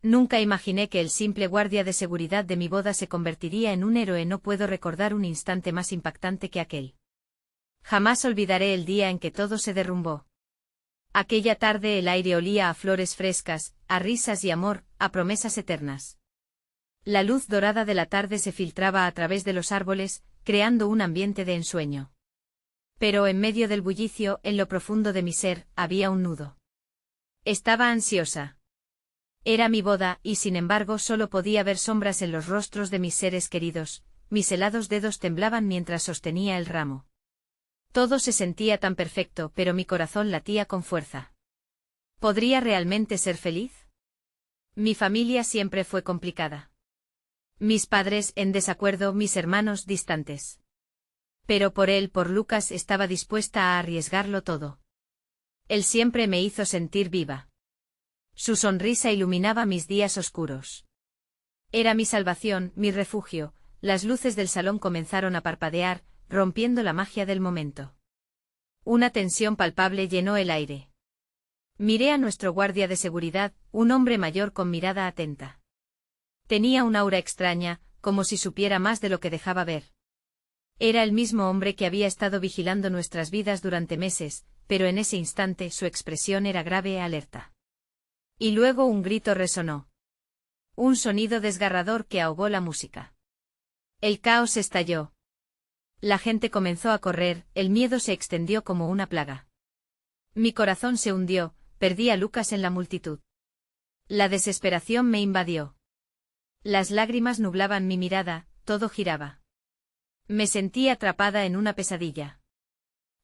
Nunca imaginé que el simple guardia de seguridad de mi boda se convertiría en un héroe. No puedo recordar un instante más impactante que aquel. Jamás olvidaré el día en que todo se derrumbó. Aquella tarde el aire olía a flores frescas, a risas y amor, a promesas eternas. La luz dorada de la tarde se filtraba a través de los árboles, creando un ambiente de ensueño. Pero en medio del bullicio, en lo profundo de mi ser, había un nudo. Estaba ansiosa. Era mi boda, y sin embargo solo podía ver sombras en los rostros de mis seres queridos. Mis helados dedos temblaban mientras sostenía el ramo. Todo se sentía tan perfecto, pero mi corazón latía con fuerza. ¿Podría realmente ser feliz? Mi familia siempre fue complicada. Mis padres en desacuerdo, mis hermanos distantes. Pero por Lucas estaba dispuesta a arriesgarlo todo. Él siempre me hizo sentir viva. Su sonrisa iluminaba mis días oscuros. Era mi salvación, mi refugio. Las luces del salón comenzaron a parpadear, rompiendo la magia del momento. Una tensión palpable llenó el aire. Miré a nuestro guardia de seguridad, un hombre mayor con mirada atenta. Tenía un aura extraña, como si supiera más de lo que dejaba ver. Era el mismo hombre que había estado vigilando nuestras vidas durante meses, pero en ese instante su expresión era grave e alerta. Y luego un grito resonó. Un sonido desgarrador que ahogó la música. El caos estalló. La gente comenzó a correr, el miedo se extendió como una plaga. Mi corazón se hundió, perdí a Lucas en la multitud. La desesperación me invadió. Las lágrimas nublaban mi mirada, todo giraba. Me sentí atrapada en una pesadilla.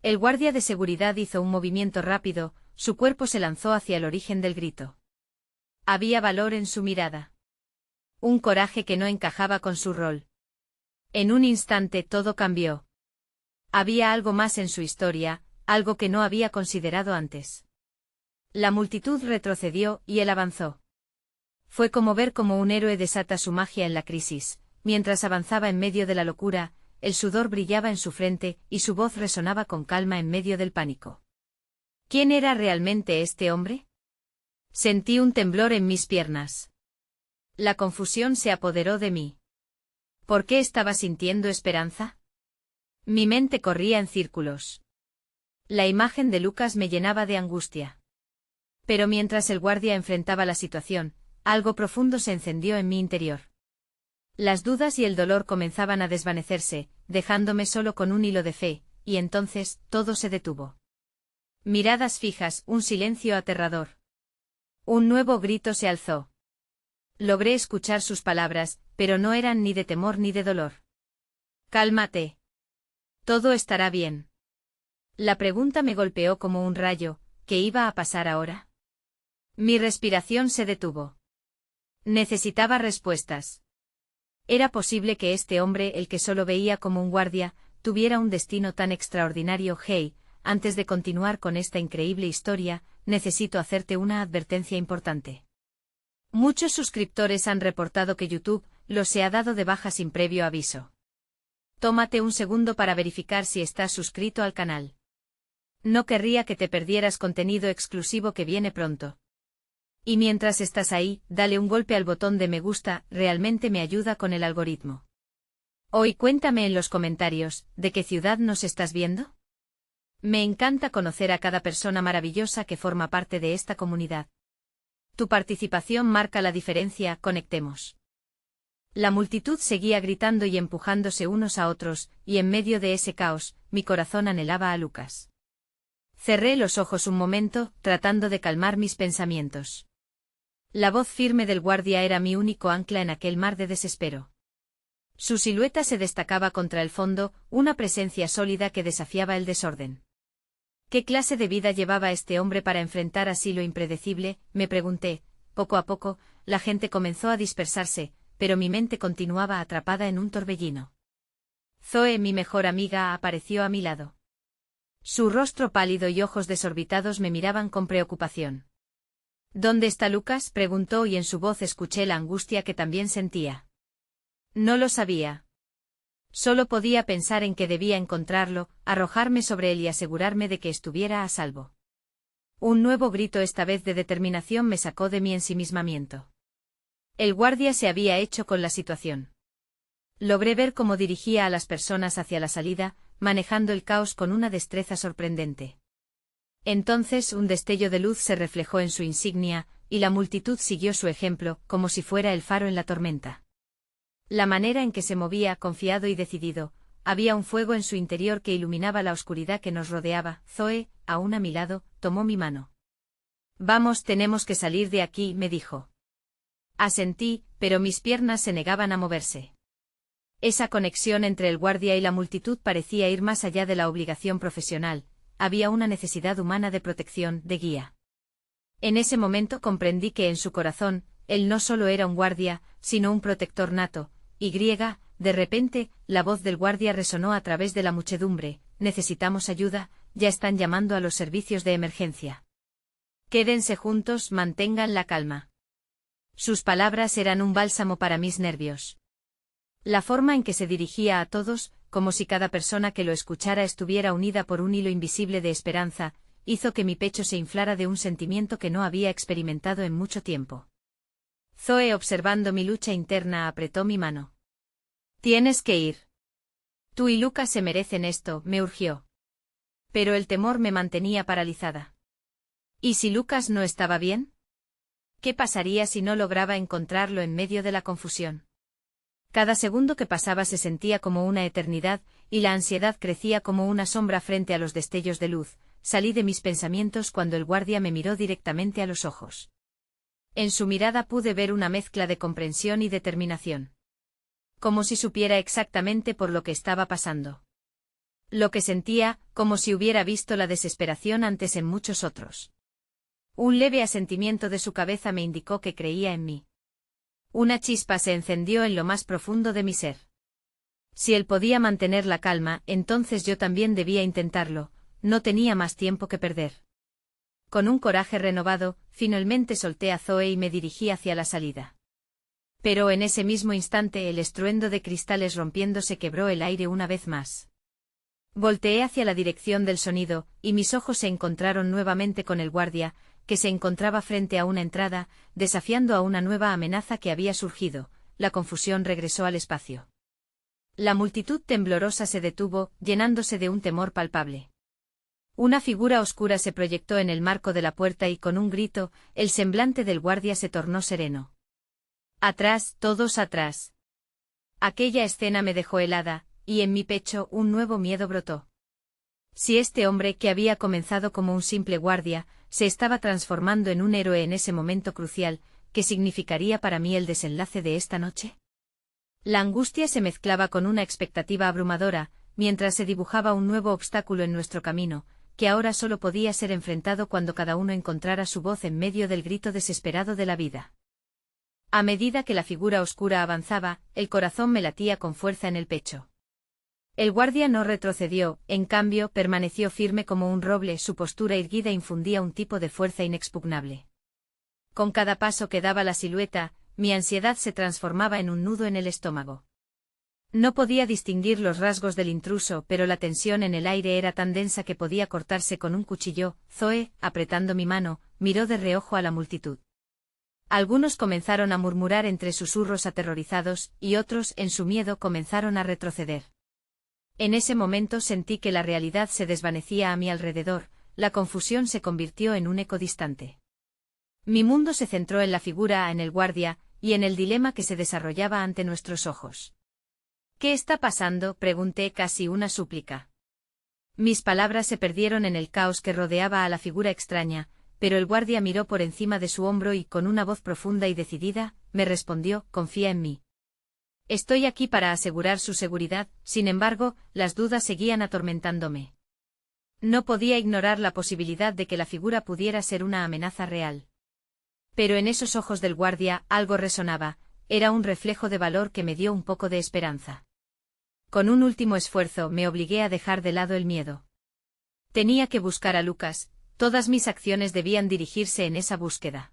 El guardia de seguridad hizo un movimiento rápido, su cuerpo se lanzó hacia el origen del grito. Había valor en su mirada. Un coraje que no encajaba con su rol. En un instante todo cambió. Había algo más en su historia, algo que no había considerado antes. La multitud retrocedió y él avanzó. Fue como ver cómo un héroe desata su magia en la crisis. Mientras avanzaba en medio de la locura, el sudor brillaba en su frente y su voz resonaba con calma en medio del pánico. ¿Quién era realmente este hombre? Sentí un temblor en mis piernas. La confusión se apoderó de mí. ¿Por qué estaba sintiendo esperanza? Mi mente corría en círculos. La imagen de Lucas me llenaba de angustia. Pero mientras el guardia enfrentaba la situación, algo profundo se encendió en mi interior. Las dudas y el dolor comenzaban a desvanecerse, dejándome solo con un hilo de fe, y entonces todo se detuvo. Miradas fijas, un silencio aterrador. Un nuevo grito se alzó. Logré escuchar sus palabras, pero no eran ni de temor ni de dolor. Cálmate. Todo estará bien. La pregunta me golpeó como un rayo. ¿Qué iba a pasar ahora? Mi respiración se detuvo. Necesitaba respuestas. ¿Era posible que este hombre, el que solo veía como un guardia, tuviera un destino tan extraordinario? Hey, antes de continuar con esta increíble historia, necesito hacerte una advertencia importante. Muchos suscriptores han reportado que YouTube los ha dado de baja sin previo aviso. Tómate un segundo para verificar si estás suscrito al canal. No querría que te perdieras contenido exclusivo que viene pronto. Y mientras estás ahí, dale un golpe al botón de me gusta, realmente me ayuda con el algoritmo. Hoy cuéntame en los comentarios, ¿de qué ciudad nos estás viendo? Me encanta conocer a cada persona maravillosa que forma parte de esta comunidad. Tu participación marca la diferencia, conectemos. La multitud seguía gritando y empujándose unos a otros, y en medio de ese caos, mi corazón anhelaba a Lucas. Cerré los ojos un momento, tratando de calmar mis pensamientos. La voz firme del guardia era mi único ancla en aquel mar de desespero. Su silueta se destacaba contra el fondo, una presencia sólida que desafiaba el desorden. ¿Qué clase de vida llevaba este hombre para enfrentar así lo impredecible?, me pregunté. Poco a poco, la gente comenzó a dispersarse, pero mi mente continuaba atrapada en un torbellino. Zoe, mi mejor amiga, apareció a mi lado. Su rostro pálido y ojos desorbitados me miraban con preocupación. ¿Dónde está Lucas?, preguntó, y en su voz escuché la angustia que también sentía. No lo sabía. Solo podía pensar en que debía encontrarlo, arrojarme sobre él y asegurarme de que estuviera a salvo. Un nuevo grito, esta vez de determinación, me sacó de mi ensimismamiento. El guardia se había hecho con la situación. Logré ver cómo dirigía a las personas hacia la salida, manejando el caos con una destreza sorprendente. Entonces un destello de luz se reflejó en su insignia, y la multitud siguió su ejemplo, como si fuera el faro en la tormenta. La manera en que se movía, confiado y decidido, había un fuego en su interior que iluminaba la oscuridad que nos rodeaba. Zoe, aún a mi lado, tomó mi mano. Vamos, tenemos que salir de aquí, me dijo. Asentí, pero mis piernas se negaban a moverse. Esa conexión entre el guardia y la multitud parecía ir más allá de la obligación profesional, había una necesidad humana de protección, de guía. En ese momento comprendí que en su corazón, él no solo era un guardia, sino un protector nato. De repente, la voz del guardia resonó a través de la muchedumbre: necesitamos ayuda, ya están llamando a los servicios de emergencia. Quédense juntos, mantengan la calma. Sus palabras eran un bálsamo para mis nervios. La forma en que se dirigía a todos, como si cada persona que lo escuchara estuviera unida por un hilo invisible de esperanza, hizo que mi pecho se inflara de un sentimiento que no había experimentado en mucho tiempo. Zoe, observando mi lucha interna, apretó mi mano. Tienes que ir. Tú y Lucas se merecen esto, me urgió. Pero el temor me mantenía paralizada. ¿Y si Lucas no estaba bien? ¿Qué pasaría si no lograba encontrarlo en medio de la confusión? Cada segundo que pasaba se sentía como una eternidad, y la ansiedad crecía como una sombra frente a los destellos de luz. Salí de mis pensamientos cuando el guardia me miró directamente a los ojos. En su mirada pude ver una mezcla de comprensión y determinación. Como si supiera exactamente por lo que estaba pasando. Lo que sentía, como si hubiera visto la desesperación antes en muchos otros. Un leve asentimiento de su cabeza me indicó que creía en mí. Una chispa se encendió en lo más profundo de mi ser. Si él podía mantener la calma, entonces yo también debía intentarlo, no tenía más tiempo que perder. Con un coraje renovado, finalmente solté a Zoe y me dirigí hacia la salida. Pero en ese mismo instante el estruendo de cristales rompiéndose quebró el aire una vez más. Volteé hacia la dirección del sonido, y mis ojos se encontraron nuevamente con el guardia, que se encontraba frente a una entrada, desafiando a una nueva amenaza que había surgido. La confusión regresó al espacio. La multitud temblorosa se detuvo, llenándose de un temor palpable. Una figura oscura se proyectó en el marco de la puerta y con un grito, el semblante del guardia se tornó sereno. Atrás, todos atrás. Aquella escena me dejó helada, y en mi pecho un nuevo miedo brotó. Si este hombre, que había comenzado como un simple guardia, se estaba transformando en un héroe en ese momento crucial, ¿qué significaría para mí el desenlace de esta noche? La angustia se mezclaba con una expectativa abrumadora, mientras se dibujaba un nuevo obstáculo en nuestro camino, que ahora solo podía ser enfrentado cuando cada uno encontrara su voz en medio del grito desesperado de la vida. A medida que la figura oscura avanzaba, el corazón me latía con fuerza en el pecho. El guardia no retrocedió, en cambio, permaneció firme como un roble, su postura erguida infundía un tipo de fuerza inexpugnable. Con cada paso que daba la silueta, mi ansiedad se transformaba en un nudo en el estómago. No podía distinguir los rasgos del intruso, pero la tensión en el aire era tan densa que podía cortarse con un cuchillo. Zoe, apretando mi mano, miró de reojo a la multitud. Algunos comenzaron a murmurar entre susurros aterrorizados, y otros, en su miedo, comenzaron a retroceder. En ese momento sentí que la realidad se desvanecía a mi alrededor, la confusión se convirtió en un eco distante. Mi mundo se centró en la figura, en el guardia, y en el dilema que se desarrollaba ante nuestros ojos. ¿Qué está pasando?, pregunté, casi una súplica. Mis palabras se perdieron en el caos que rodeaba a la figura extraña, pero el guardia miró por encima de su hombro y con una voz profunda y decidida, me respondió: confía en mí. Estoy aquí para asegurar su seguridad. Sin embargo, las dudas seguían atormentándome. No podía ignorar la posibilidad de que la figura pudiera ser una amenaza real. Pero en esos ojos del guardia, algo resonaba, era un reflejo de valor que me dio un poco de esperanza. Con un último esfuerzo me obligué a dejar de lado el miedo. Tenía que buscar a Lucas, todas mis acciones debían dirigirse en esa búsqueda.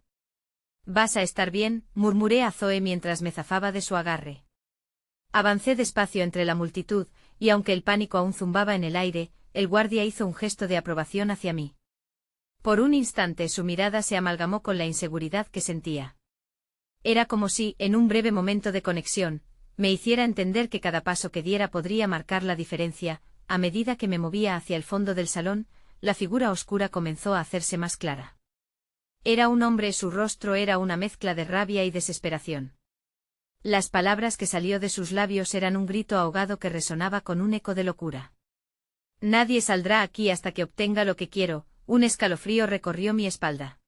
«¿Vas a estar bien?», murmuré a Zoe mientras me zafaba de su agarre. Avancé despacio entre la multitud, y aunque el pánico aún zumbaba en el aire, el guardia hizo un gesto de aprobación hacia mí. Por un instante su mirada se amalgamó con la inseguridad que sentía. Era como si, en un breve momento de conexión, me hiciera entender que cada paso que diera podría marcar la diferencia. A medida que me movía hacia el fondo del salón, la figura oscura comenzó a hacerse más clara. Era un hombre, su rostro era una mezcla de rabia y desesperación. Las palabras que salió de sus labios eran un grito ahogado que resonaba con un eco de locura. Nadie saldrá aquí hasta que obtenga lo que quiero. Un escalofrío recorrió mi espalda.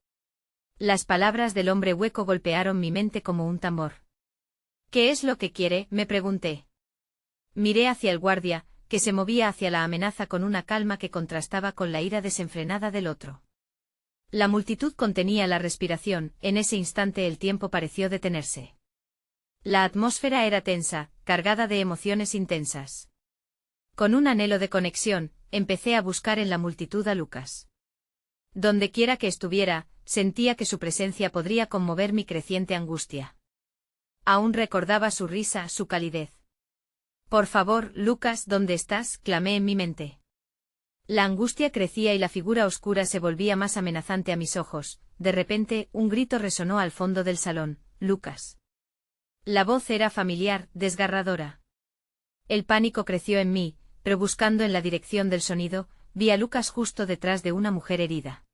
Las palabras del hombre hueco golpearon mi mente como un tambor. ¿Qué es lo que quiere?, me pregunté. Miré hacia el guardia, que se movía hacia la amenaza con una calma que contrastaba con la ira desenfrenada del otro. La multitud contenía la respiración. En ese instante el tiempo pareció detenerse. La atmósfera era tensa, cargada de emociones intensas. Con un anhelo de conexión, empecé a buscar en la multitud a Lucas. Dondequiera que estuviera, sentía que su presencia podría conmover mi creciente angustia. Aún recordaba su risa, su calidez. «Por favor, Lucas, ¿dónde estás?», clamé en mi mente. La angustia crecía y la figura oscura se volvía más amenazante a mis ojos. De repente, un grito resonó al fondo del salón: «Lucas». La voz era familiar, desgarradora. El pánico creció en mí, pero buscando en la dirección del sonido, vi a Lucas justo detrás de una mujer herida.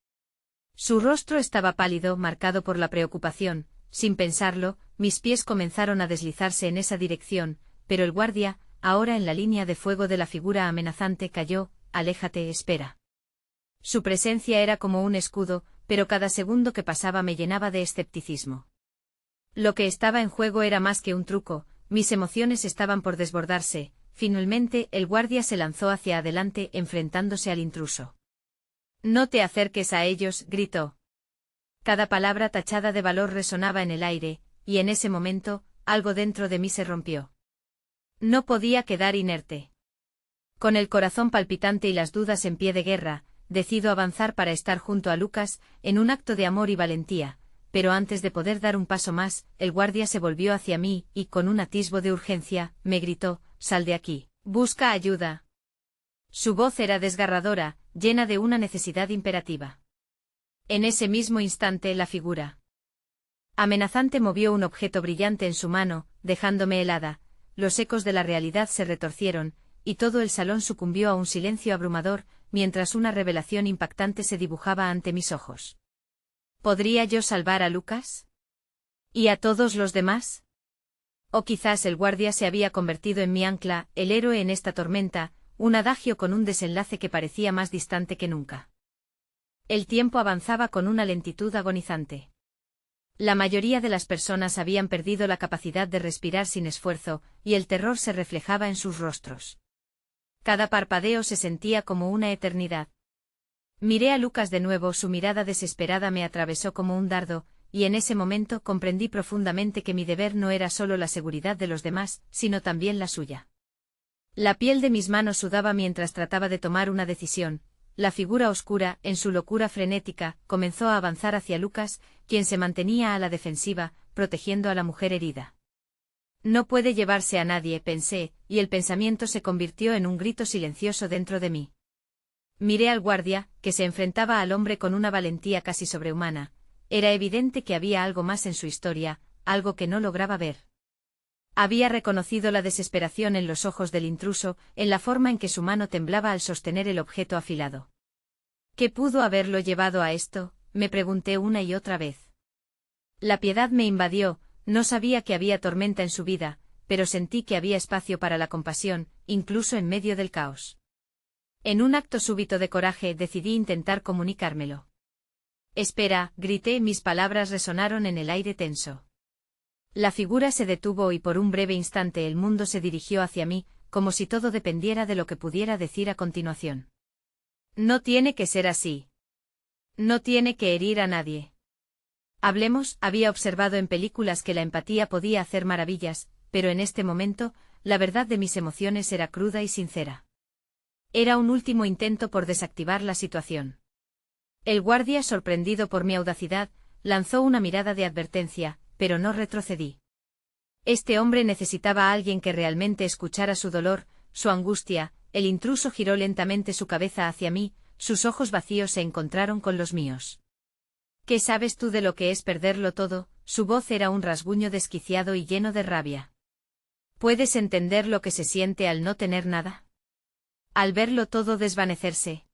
Su rostro estaba pálido, marcado por la preocupación. Sin pensarlo, mis pies comenzaron a deslizarse en esa dirección, pero el guardia, ahora en la línea de fuego de la figura amenazante, cayó. «Aléjate, espera». Su presencia era como un escudo, pero cada segundo que pasaba me llenaba de escepticismo. Lo que estaba en juego era más que un truco, mis emociones estaban por desbordarse. Finalmente, el guardia se lanzó hacia adelante, enfrentándose al intruso. «No te acerques a ellos», gritó. Cada palabra tachada de valor resonaba en el aire, y en ese momento, algo dentro de mí se rompió. No podía quedar inerte. Con el corazón palpitante y las dudas en pie de guerra, decido avanzar para estar junto a Lucas, en un acto de amor y valentía, pero antes de poder dar un paso más, el guardia se volvió hacia mí, y con un atisbo de urgencia, me gritó: «Sal de aquí, busca ayuda». Su voz era desgarradora, llena de una necesidad imperativa. En ese mismo instante la figura amenazante movió un objeto brillante en su mano, dejándome helada. Los ecos de la realidad se retorcieron, y todo el salón sucumbió a un silencio abrumador, mientras una revelación impactante se dibujaba ante mis ojos. ¿Podría yo salvar a Lucas? ¿Y a todos los demás? O quizás el guardia se había convertido en mi ancla, el héroe en esta tormenta, un adagio con un desenlace que parecía más distante que nunca. El tiempo avanzaba con una lentitud agonizante. La mayoría de las personas habían perdido la capacidad de respirar sin esfuerzo, y el terror se reflejaba en sus rostros. Cada parpadeo se sentía como una eternidad. Miré a Lucas de nuevo, su mirada desesperada me atravesó como un dardo, y en ese momento comprendí profundamente que mi deber no era solo la seguridad de los demás, sino también la suya. La piel de mis manos sudaba mientras trataba de tomar una decisión. La figura oscura, en su locura frenética, comenzó a avanzar hacia Lucas, quien se mantenía a la defensiva, protegiendo a la mujer herida. No puede llevarse a nadie, pensé, y el pensamiento se convirtió en un grito silencioso dentro de mí. Miré al guardia, que se enfrentaba al hombre con una valentía casi sobrehumana. Era evidente que había algo más en su historia, algo que no lograba ver. Había reconocido la desesperación en los ojos del intruso, en la forma en que su mano temblaba al sostener el objeto afilado. ¿Qué pudo haberlo llevado a esto?, me pregunté una y otra vez. La piedad me invadió. No sabía que había tormenta en su vida, pero sentí que había espacio para la compasión, incluso en medio del caos. En un acto súbito de coraje decidí intentar comunicármelo. «Espera», grité, mis palabras resonaron en el aire tenso. La figura se detuvo y por un breve instante el mundo se dirigió hacia mí, como si todo dependiera de lo que pudiera decir a continuación. «No tiene que ser así. No tiene que herir a nadie. Hablemos». Había observado en películas que la empatía podía hacer maravillas, pero en este momento, la verdad de mis emociones era cruda y sincera. Era un último intento por desactivar la situación. El guardia, sorprendido por mi audacidad, lanzó una mirada de advertencia, pero no retrocedí. Este hombre necesitaba a alguien que realmente escuchara su dolor, su angustia. El intruso giró lentamente su cabeza hacia mí, sus ojos vacíos se encontraron con los míos. «¿Qué sabes tú de lo que es perderlo todo?», Su voz era un rasguño desquiciado y lleno de rabia. ¿Puedes entender lo que se siente al no tener nada? Al verlo todo desvanecerse.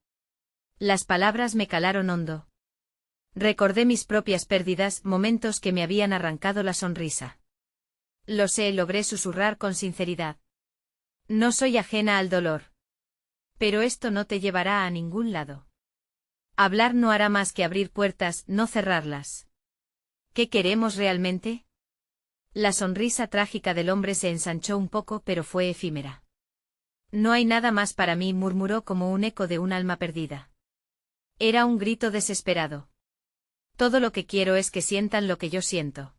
Las palabras me calaron hondo. Recordé mis propias pérdidas, momentos que me habían arrancado la sonrisa. Lo sé, logré susurrar con sinceridad. No soy ajena al dolor. Pero esto no te llevará a ningún lado. Hablar no hará más que abrir puertas, no cerrarlas. ¿Qué queremos realmente? La sonrisa trágica del hombre se ensanchó un poco, pero fue efímera. No hay nada más para mí, murmuró como un eco de un alma perdida. Era un grito desesperado. Todo lo que quiero es que sientan lo que yo siento.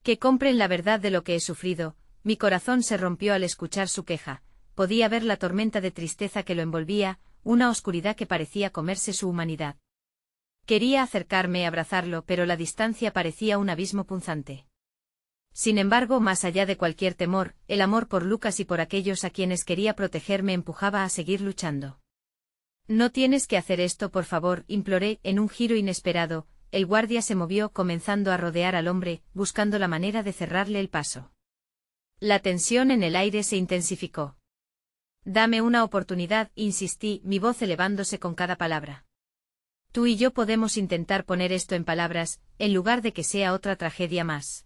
Que compren la verdad de lo que he sufrido. Mi corazón se rompió al escuchar su queja. Podía ver la tormenta de tristeza que lo envolvía, una oscuridad que parecía comerse su humanidad. Quería acercarme y abrazarlo, pero la distancia parecía un abismo punzante. Sin embargo, más allá de cualquier temor, el amor por Lucas y por aquellos a quienes quería proteger me empujaba a seguir luchando. No tienes que hacer esto, por favor, imploré. En un giro inesperado, el guardia se movió, comenzando a rodear al hombre, buscando la manera de cerrarle el paso. La tensión en el aire se intensificó. Dame una oportunidad, insistí, mi voz elevándose con cada palabra. Tú y yo podemos intentar poner esto en palabras, en lugar de que sea otra tragedia más.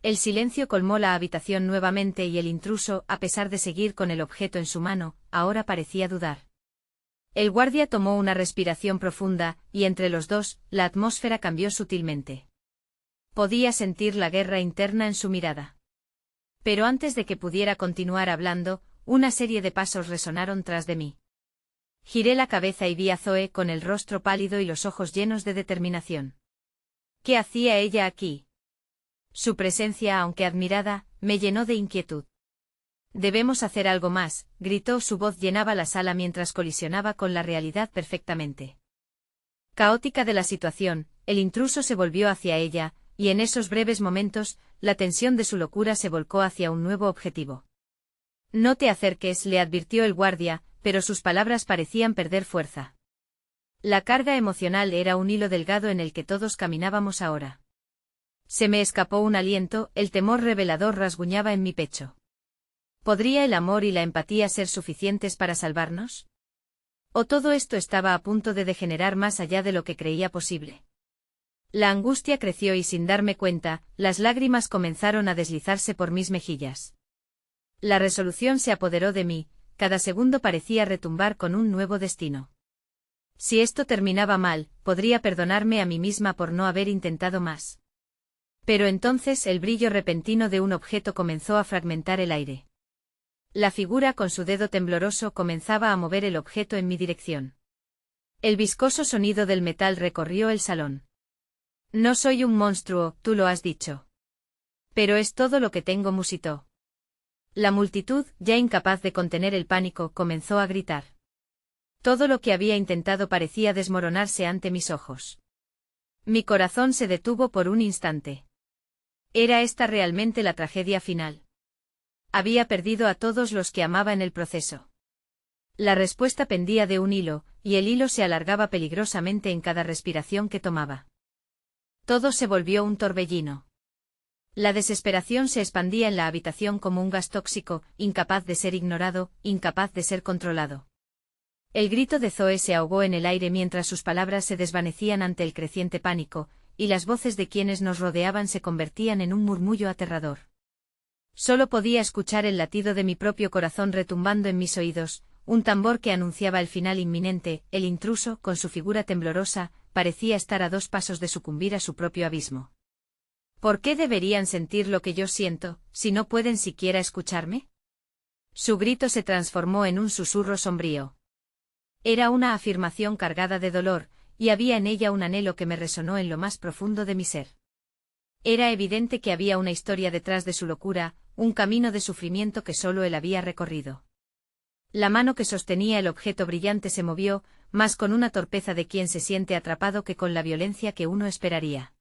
El silencio colmó la habitación nuevamente y el intruso, a pesar de seguir con el objeto en su mano, ahora parecía dudar. El guardia tomó una respiración profunda, y entre los dos, la atmósfera cambió sutilmente. Podía sentir la guerra interna en su mirada. Pero antes de que pudiera continuar hablando, una serie de pasos resonaron tras de mí. Giré la cabeza y vi a Zoe con el rostro pálido y los ojos llenos de determinación. ¿Qué hacía ella aquí? Su presencia, aunque admirada, me llenó de inquietud. Debemos hacer algo más, gritó, su voz llenaba la sala mientras colisionaba con la realidad perfectamente. Caótica de la situación, el intruso se volvió hacia ella, y en esos breves momentos, la tensión de su locura se volcó hacia un nuevo objetivo. No te acerques, le advirtió el guardia, pero sus palabras parecían perder fuerza. La carga emocional era un hilo delgado en el que todos caminábamos ahora. Se me escapó un aliento, el temor revelador rasguñaba en mi pecho. ¿Podría el amor y la empatía ser suficientes para salvarnos? ¿O todo esto estaba a punto de degenerar más allá de lo que creía posible? La angustia creció y sin darme cuenta, las lágrimas comenzaron a deslizarse por mis mejillas. La resolución se apoderó de mí, cada segundo parecía retumbar con un nuevo destino. Si esto terminaba mal, podría perdonarme a mí misma por no haber intentado más. Pero entonces el brillo repentino de un objeto comenzó a fragmentar el aire. La figura con su dedo tembloroso comenzaba a mover el objeto en mi dirección. El viscoso sonido del metal recorrió el salón. No soy un monstruo, tú lo has dicho. Pero es todo lo que tengo, musitó. La multitud, ya incapaz de contener el pánico, comenzó a gritar. Todo lo que había intentado parecía desmoronarse ante mis ojos. Mi corazón se detuvo por un instante. ¿Era esta realmente la tragedia final? Había perdido a todos los que amaba en el proceso. La respuesta pendía de un hilo, y el hilo se alargaba peligrosamente en cada respiración que tomaba. Todo se volvió un torbellino. La desesperación se expandía en la habitación como un gas tóxico, incapaz de ser ignorado, incapaz de ser controlado. El grito de Zoe se ahogó en el aire mientras sus palabras se desvanecían ante el creciente pánico, y las voces de quienes nos rodeaban se convertían en un murmullo aterrador. Solo podía escuchar el latido de mi propio corazón retumbando en mis oídos, un tambor que anunciaba el final inminente. El intruso, con su figura temblorosa, parecía estar a 2 pasos de sucumbir a su propio abismo. ¿Por qué deberían sentir lo que yo siento, si no pueden siquiera escucharme? Su grito se transformó en un susurro sombrío. Era una afirmación cargada de dolor, y había en ella un anhelo que me resonó en lo más profundo de mi ser. Era evidente que había una historia detrás de su locura, un camino de sufrimiento que solo él había recorrido. La mano que sostenía el objeto brillante se movió, más con una torpeza de quien se siente atrapado que con la violencia que uno esperaría.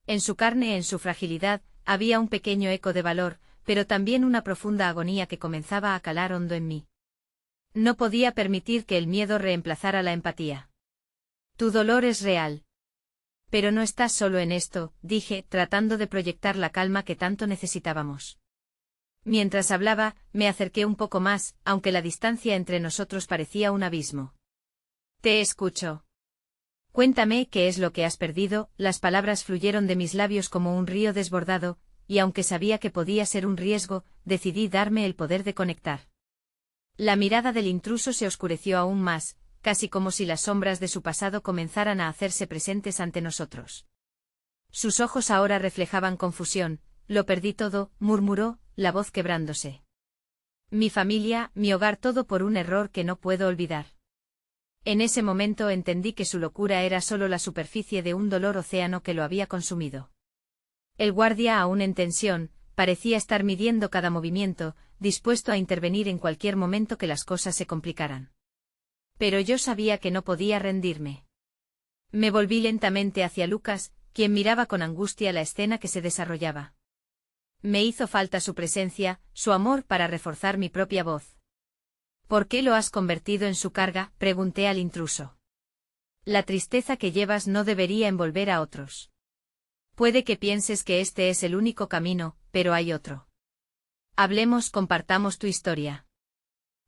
En su carne, en su fragilidad, había un pequeño eco de valor, pero también una profunda agonía que comenzaba a calar hondo en mí. No podía permitir que el miedo reemplazara la empatía. Tu dolor es real. Pero no estás solo en esto, dije, tratando de proyectar la calma que tanto necesitábamos. Mientras hablaba, me acerqué un poco más, aunque la distancia entre nosotros parecía un abismo. Te escucho. Cuéntame qué es lo que has perdido. Las palabras fluyeron de mis labios como un río desbordado, y aunque sabía que podía ser un riesgo, decidí darme el poder de conectar. La mirada del intruso se oscureció aún más, casi como si las sombras de su pasado comenzaran a hacerse presentes ante nosotros. Sus ojos ahora reflejaban confusión. Lo perdí todo, murmuró, la voz quebrándose. Mi familia, mi hogar, todo por un error que no puedo olvidar. En ese momento entendí que su locura era solo la superficie de un dolor océano que lo había consumido. El guardia, aún en tensión, parecía estar midiendo cada movimiento, dispuesto a intervenir en cualquier momento que las cosas se complicaran. Pero yo sabía que no podía rendirme. Me volví lentamente hacia Lucas, quien miraba con angustia la escena que se desarrollaba. Me hizo falta su presencia, su amor para reforzar mi propia voz. ¿Por qué lo has convertido en su carga?, pregunté al intruso. La tristeza que llevas no debería envolver a otros. Puede que pienses que este es el único camino, pero hay otro. Hablemos, compartamos tu historia.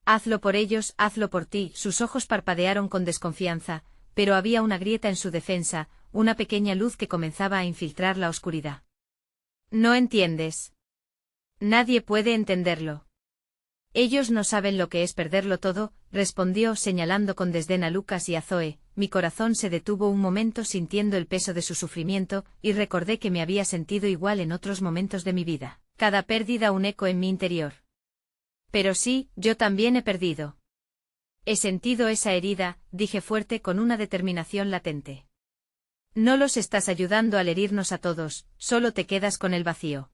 Hazlo por ellos, hazlo por ti. Sus ojos parpadearon con desconfianza, pero había una grieta en su defensa, una pequeña luz que comenzaba a infiltrar la oscuridad. No entiendes. Nadie puede entenderlo. Ellos no saben lo que es perderlo todo, respondió señalando con desdén a Lucas y a Zoe. Mi corazón se detuvo un momento sintiendo el peso de su sufrimiento, y recordé que me había sentido igual en otros momentos de mi vida, cada pérdida un eco en mi interior. Pero sí, yo también he perdido. He sentido esa herida, dije fuerte con una determinación latente. No los estás ayudando al herirnos a todos, solo te quedas con el vacío.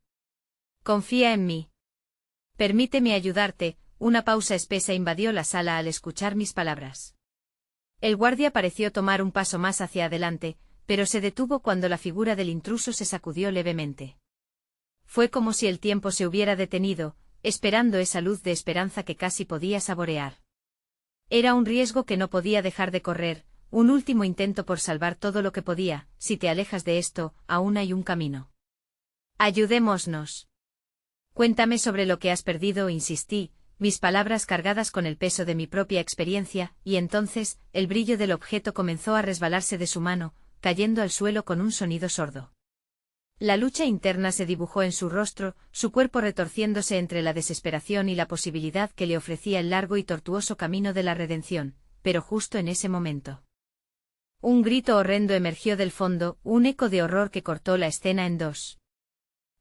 Confía en mí. Permíteme ayudarte. Una pausa espesa invadió la sala al escuchar mis palabras. El guardia pareció tomar un paso más hacia adelante, pero se detuvo cuando la figura del intruso se sacudió levemente. Fue como si el tiempo se hubiera detenido, esperando esa luz de esperanza que casi podía saborear. Era un riesgo que no podía dejar de correr, un último intento por salvar todo lo que podía. Si te alejas de esto, aún hay un camino. Ayudémonos. Cuéntame sobre lo que has perdido, insistí, mis palabras cargadas con el peso de mi propia experiencia, y entonces, el brillo del objeto comenzó a resbalarse de su mano, cayendo al suelo con un sonido sordo. La lucha interna se dibujó en su rostro, su cuerpo retorciéndose entre la desesperación y la posibilidad que le ofrecía el largo y tortuoso camino de la redención, pero justo en ese momento. Un grito horrendo emergió del fondo, un eco de horror que cortó la escena en dos.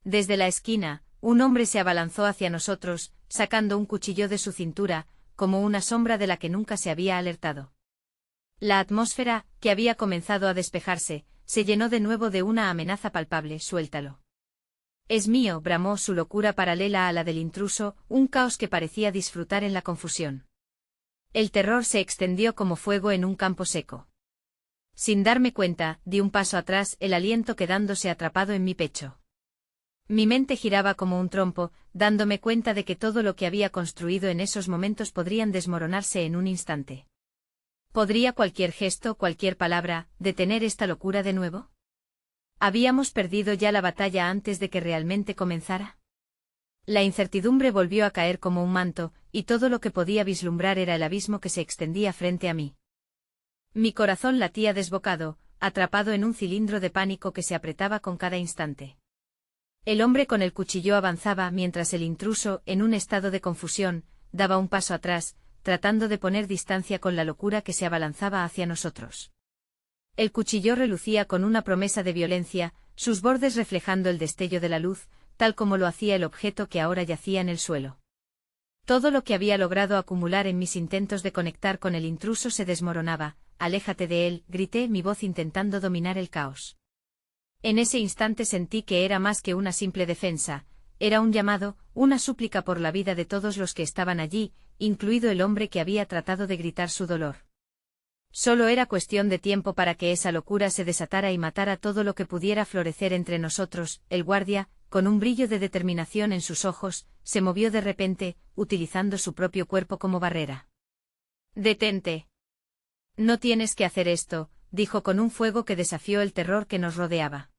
Desde la esquina, un hombre se abalanzó hacia nosotros, sacando un cuchillo de su cintura, como una sombra de la que nunca se había alertado. La atmósfera, que había comenzado a despejarse, se llenó de nuevo de una amenaza palpable. Suéltalo. Es mío, bramó, su locura paralela a la del intruso, un caos que parecía disfrutar en la confusión. El terror se extendió como fuego en un campo seco. Sin darme cuenta, di un paso atrás, el aliento quedándose atrapado en mi pecho. Mi mente giraba como un trompo, dándome cuenta de que todo lo que había construido en esos momentos podrían desmoronarse en un instante. ¿Podría cualquier gesto, cualquier palabra, detener esta locura de nuevo? ¿Habíamos perdido ya la batalla antes de que realmente comenzara? La incertidumbre volvió a caer como un manto, y todo lo que podía vislumbrar era el abismo que se extendía frente a mí. Mi corazón latía desbocado, atrapado en un cilindro de pánico que se apretaba con cada instante. El hombre con el cuchillo avanzaba mientras el intruso, en un estado de confusión, daba un paso atrás, tratando de poner distancia con la locura que se abalanzaba hacia nosotros. El cuchillo relucía con una promesa de violencia, sus bordes reflejando el destello de la luz, tal como lo hacía el objeto que ahora yacía en el suelo. Todo lo que había logrado acumular en mis intentos de conectar con el intruso se desmoronaba. Aléjate de él, grité, mi voz intentando dominar el caos. En ese instante sentí que era más que una simple defensa, era un llamado, una súplica por la vida de todos los que estaban allí, incluido el hombre que había tratado de gritar su dolor. Solo era cuestión de tiempo para que esa locura se desatara y matara todo lo que pudiera florecer entre nosotros. El guardia, con un brillo de determinación en sus ojos, se movió de repente, utilizando su propio cuerpo como barrera. «Detente. No tienes que hacer esto», dijo con un fuego que desafió el terror que nos rodeaba.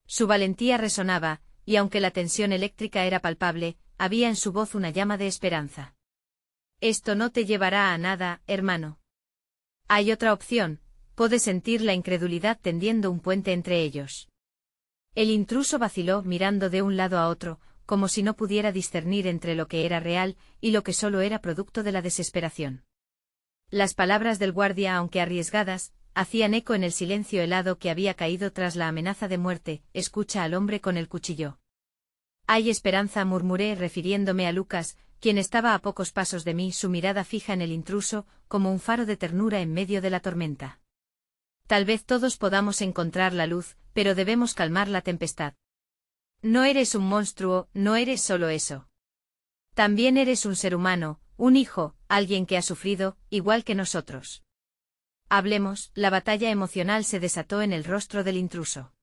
Su valentía resonaba, y aunque la tensión eléctrica era palpable, había en su voz una llama de esperanza. Esto no te llevará a nada, hermano. Hay otra opción, pude sentir la incredulidad tendiendo un puente entre ellos. El intruso vaciló mirando de un lado a otro, como si no pudiera discernir entre lo que era real y lo que solo era producto de la desesperación. Las palabras del guardia, aunque arriesgadas, hacían eco en el silencio helado que había caído tras la amenaza de muerte. Escucha al hombre con el cuchillo. Hay esperanza, murmuré refiriéndome a Lucas, quien estaba a pocos pasos de mí, su mirada fija en el intruso, como un faro de ternura en medio de la tormenta. Tal vez todos podamos encontrar la luz, pero debemos calmar la tempestad. No eres un monstruo, no eres solo eso. También eres un ser humano, un hijo, alguien que ha sufrido, igual que nosotros. Hablemos. La batalla emocional se desató en el rostro del intruso.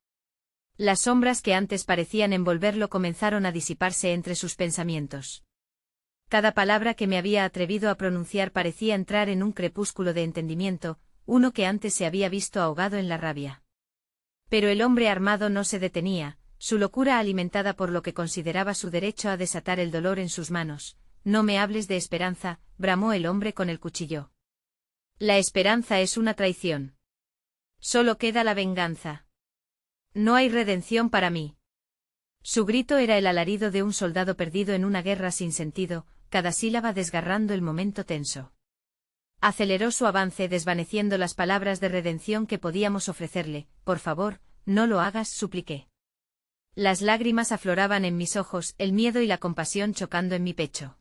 Las sombras que antes parecían envolverlo comenzaron a disiparse entre sus pensamientos. Cada palabra que me había atrevido a pronunciar parecía entrar en un crepúsculo de entendimiento, uno que antes se había visto ahogado en la rabia. Pero el hombre armado no se detenía, su locura alimentada por lo que consideraba su derecho a desatar el dolor en sus manos. No me hables de esperanza, bramó el hombre con el cuchillo. La esperanza es una traición. Solo queda la venganza. No hay redención para mí. Su grito era el alarido de un soldado perdido en una guerra sin sentido, cada sílaba desgarrando el momento tenso. Aceleró su avance desvaneciendo las palabras de redención que podíamos ofrecerle. Por favor, no lo hagas, supliqué. Las lágrimas afloraban en mis ojos, el miedo y la compasión chocando en mi pecho.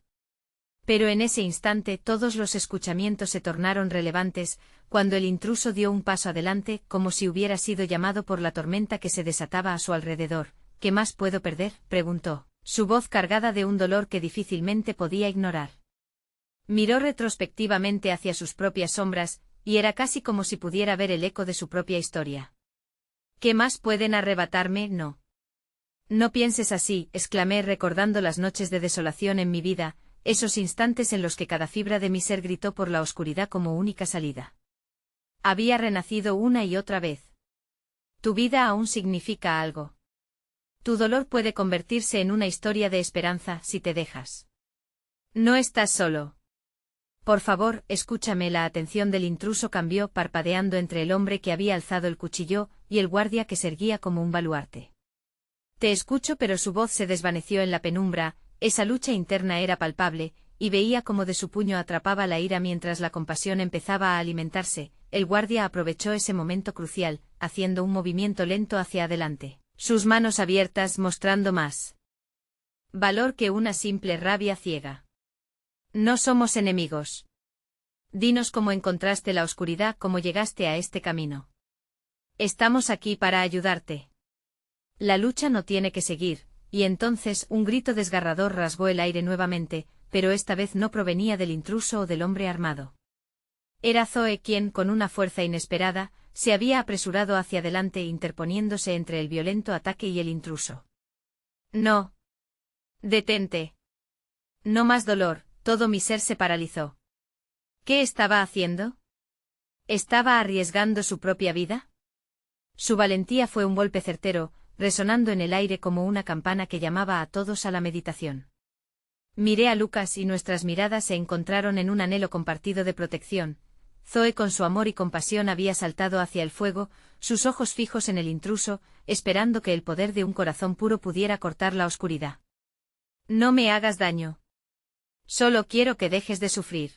Pero en ese instante todos los escuchamientos se tornaron relevantes, cuando el intruso dio un paso adelante, como si hubiera sido llamado por la tormenta que se desataba a su alrededor. ¿Qué más puedo perder?, preguntó, su voz cargada de un dolor que difícilmente podía ignorar. Miró retrospectivamente hacia sus propias sombras, y era casi como si pudiera ver el eco de su propia historia. ¿Qué más pueden arrebatarme? No. No pienses así, exclamé recordando las noches de desolación en mi vida, esos instantes en los que cada fibra de mi ser gritó por la oscuridad como única salida. Había renacido una y otra vez. Tu vida aún significa algo. Tu dolor puede convertirse en una historia de esperanza si te dejas. No estás solo. Por favor, escúchame. La atención del intruso cambió parpadeando entre el hombre que había alzado el cuchillo y el guardia que se erguía como un baluarte. Te escucho, pero su voz se desvaneció en la penumbra. Esa lucha interna era palpable, y veía cómo de su puño atrapaba la ira mientras la compasión empezaba a alimentarse. El guardia aprovechó ese momento crucial, haciendo un movimiento lento hacia adelante, sus manos abiertas mostrando más valor que una simple rabia ciega. No somos enemigos. Dinos cómo encontraste la oscuridad, cómo llegaste a este camino. Estamos aquí para ayudarte. La lucha no tiene que seguir. Y entonces un grito desgarrador rasgó el aire nuevamente, pero esta vez no provenía del intruso o del hombre armado. Era Zoe quien, con una fuerza inesperada, se había apresurado hacia adelante interponiéndose entre el violento ataque y el intruso. No. Detente. No más dolor, todo mi ser se paralizó. ¿Qué estaba haciendo? ¿Estaba arriesgando su propia vida? Su valentía fue un golpe certero, resonando en el aire como una campana que llamaba a todos a la meditación. Miré a Lucas y nuestras miradas se encontraron en un anhelo compartido de protección. Zoe con su amor y compasión había saltado hacia el fuego, sus ojos fijos en el intruso, esperando que el poder de un corazón puro pudiera cortar la oscuridad. No me hagas daño. Solo quiero que dejes de sufrir.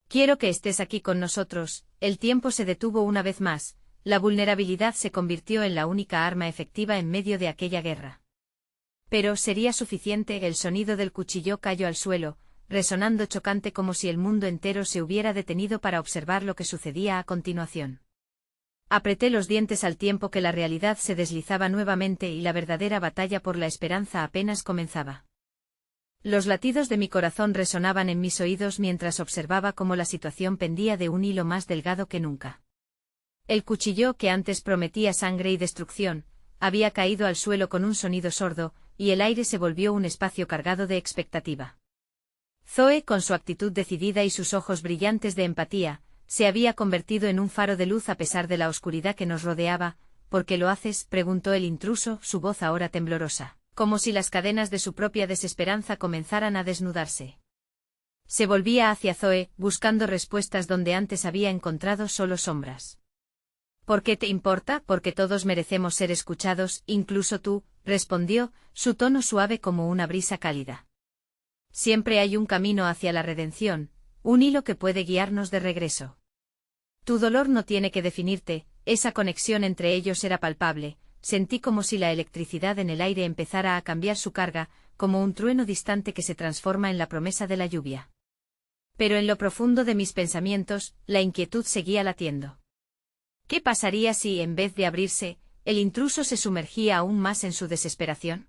Quiero que estés aquí con nosotros. El tiempo se detuvo una vez más. La vulnerabilidad se convirtió en la única arma efectiva en medio de aquella guerra. Pero ¿sería suficiente? El sonido del cuchillo cayó al suelo, resonando chocante como si el mundo entero se hubiera detenido para observar lo que sucedía a continuación. Apreté los dientes al tiempo que la realidad se deslizaba nuevamente y la verdadera batalla por la esperanza apenas comenzaba. Los latidos de mi corazón resonaban en mis oídos mientras observaba cómo la situación pendía de un hilo más delgado que nunca. El cuchillo, que antes prometía sangre y destrucción, había caído al suelo con un sonido sordo, y el aire se volvió un espacio cargado de expectativa. Zoe, con su actitud decidida y sus ojos brillantes de empatía, se había convertido en un faro de luz a pesar de la oscuridad que nos rodeaba. ¿Por qué lo haces?, preguntó el intruso, su voz ahora temblorosa, como si las cadenas de su propia desesperanza comenzaran a desnudarse. Se volvía hacia Zoe, buscando respuestas donde antes había encontrado solo sombras. ¿Por qué te importa? Porque todos merecemos ser escuchados, incluso tú, respondió, su tono suave como una brisa cálida. Siempre hay un camino hacia la redención, un hilo que puede guiarnos de regreso. Tu dolor no tiene que definirte, esa conexión entre ellos era palpable, sentí como si la electricidad en el aire empezara a cambiar su carga, como un trueno distante que se transforma en la promesa de la lluvia. Pero en lo profundo de mis pensamientos, la inquietud seguía latiendo. ¿Qué pasaría si, en vez de abrirse, el intruso se sumergía aún más en su desesperación?